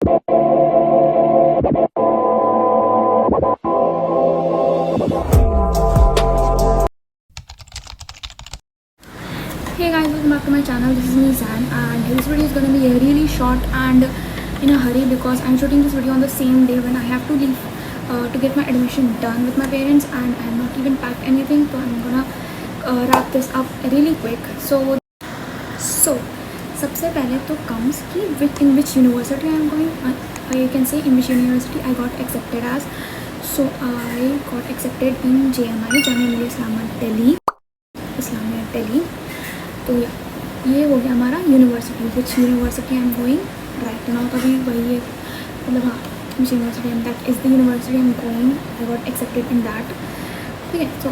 Hey guys, welcome back to my channel. This is me Zan, and this video is gonna be really short and in a hurry because I'm shooting this video on the same day when I have to leave to get my admission done with my parents, and I have not even packed anything, so I'm gonna wrap this up really quick. So सबसे पहले तो comes कि in which university I am going. You can say in which university I got accepted as. So I got accepted in JMI, Jamia Millia Islamia Delhi. तो ये हो गया हमारा university, which university I am going right now. कभी वही है मतलब हाँ, which university and that is the university I am going. I got accepted in that. ठीक है. So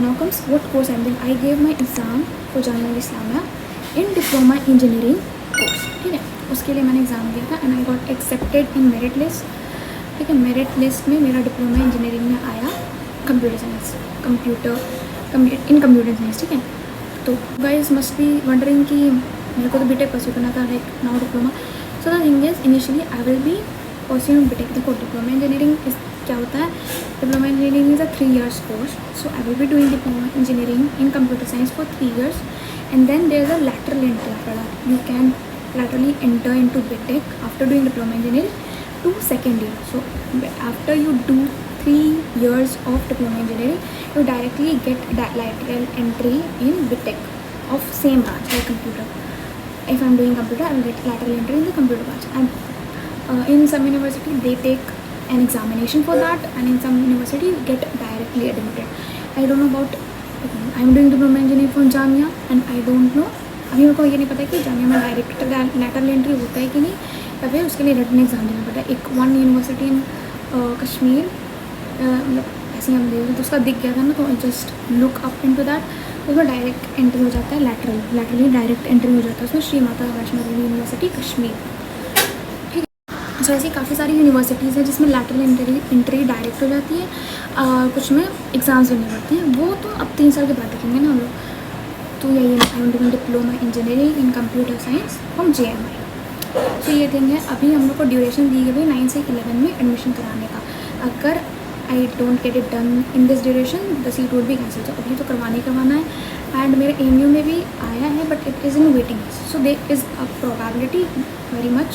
now comes what course I am doing. I gave my exam for Jamia Millia Islamia in diploma engineering course. ठीक है. उसके लिए मैंने exam दिया था and I got accepted in merit list. ठीक है. मेरिट लिस्ट में मेरा डिप्लोमा इंजीनियरिंग में आया कंप्यूटर साइंस, इन कंप्यूटर साइंस. ठीक है. तो गाइज मस्ट बी वंडरिंग कि मेरे को तो बीटेक परस्यू करना था, like now diploma. So the thing is initially I will be pursuing BTech. देखो डिप्लोमा इंजीनियरिंग क्या होता है. Diploma engineering is a 3 years course. So I will be doing diploma engineering in computer science for 3 years and then there is a lateral entry after that. You can laterally enter into BTech after doing diploma engineering to second year. So after you do 3 years of diploma engineering, you directly get that lateral entry in BTech of same branch like computer. If I'm doing computer, I will get lateral entry in the computer branch. And in some university they take an examination for that, and in some university you get directly admitted. I don't know about I'm doing diploma engineering from Jamia and I don't know. अभी मेरे को ये नहीं पता कि जामिया में direct lateral entry होता है कि नहीं, या फिर उसके लिए रिटन एग्जाम देना पड़ता है. एक वन यूनिवर्सिटी इन कश्मीर मतलब ऐसे ही हम दे रहे तो उसका दिख गया था ना, तो I just look up into that. उसमें डायरेक्ट एंट्री हो जाता है, लैटरली डायरेक्ट एंट्री हो जाता है उसमें. श्री माता वैष्णो देवी यूनिवर्सिटी कश्मीर. ठीक है. सो ऐसी काफ़ी सारी यूनिवर्सिटीज़ हैं जिसमें लैटरल एंट्री डायरेक्ट हो जाती है. कुछ में एग्ज़ाम्स देने पड़ते हैं, वो तो अब 3 साल के बाद देखेंगे ना हम लोग. तो यही I am doing diploma engineering in computer science from JMI. तो ये थिंग है. अभी हम लोग को ड्यूरेशन दी गई 9 से 11 में एडमिशन कराने का. अगर I don't get it done in this duration the seat would be cancel. तो अभी तो करवाना है. एंड मेरे AMU में भी आया है but it is in waiting. So there is a probability very much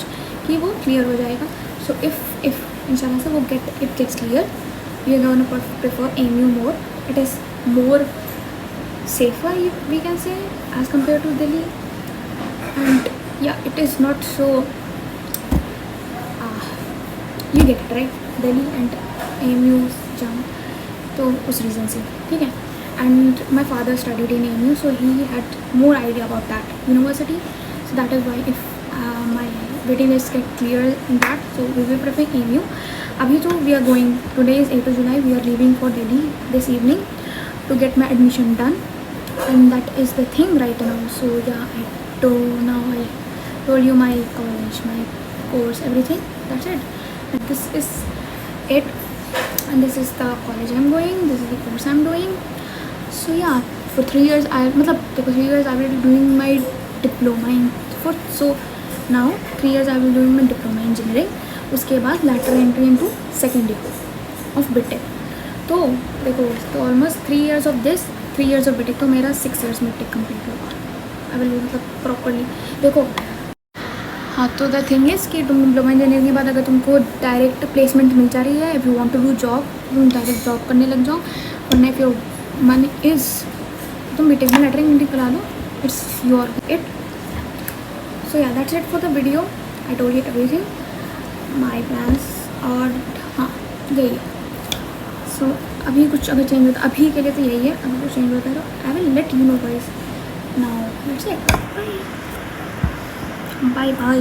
कि वो क्लियर हो जाएगा. सो इफ़ इंशाल्लाह से वो gets clear, we are gonna prefer AMU more. It is more safer, we can say, as compared to Delhi. And yeah, it is not so you get it right, Delhi and AMU jam. तो उस reason से. ठीक है. And my father studied in AMU, so he had more idea about that university. So that is why if my waiting list get clear in that, so we will prefer AMU. अभी तो we are going, today is 8 July, we are leaving for Delhi this evening to get my admission done. And that is the thing right now. So yeah, I told you my college, my course, everything. That's it. And this is it. And this is the college I'm going. This is the course I'm doing. So yeah, for 3 years मतलब देखो 3 years I will be doing my diploma in so now 3 years I will be doing my diploma engineering. उसके बाद lateral entry into second year of BTech. तो देखो तो almost 3 years of this, 3 years of BTech, तो मेरा 6 years में BTech complete होगा. I will मतलब प्रॉपरली. देखो हाँ, तो द थिंग इज़ कि तुम डिप्लोमा इंजीनियरिंग के बाद अगर तुमको डायरेक्ट प्लेसमेंट मिल जा रही है, if you want to do job, तुम डायरेक्ट जॉब करने लग जाओ. वरना इफ़ योर मन इज़ तुम BTech में लेटरिंग एंट्री करा लो, it's your it. So yeah that's it for the video. I told you everything my plans. और हाँ यही है. सो अभी कुछ अगर चेंज होता, अभी के लिए तो यही है. अगर कुछ चेंज होता है तो I will let you know guys. Now let's say bye bye.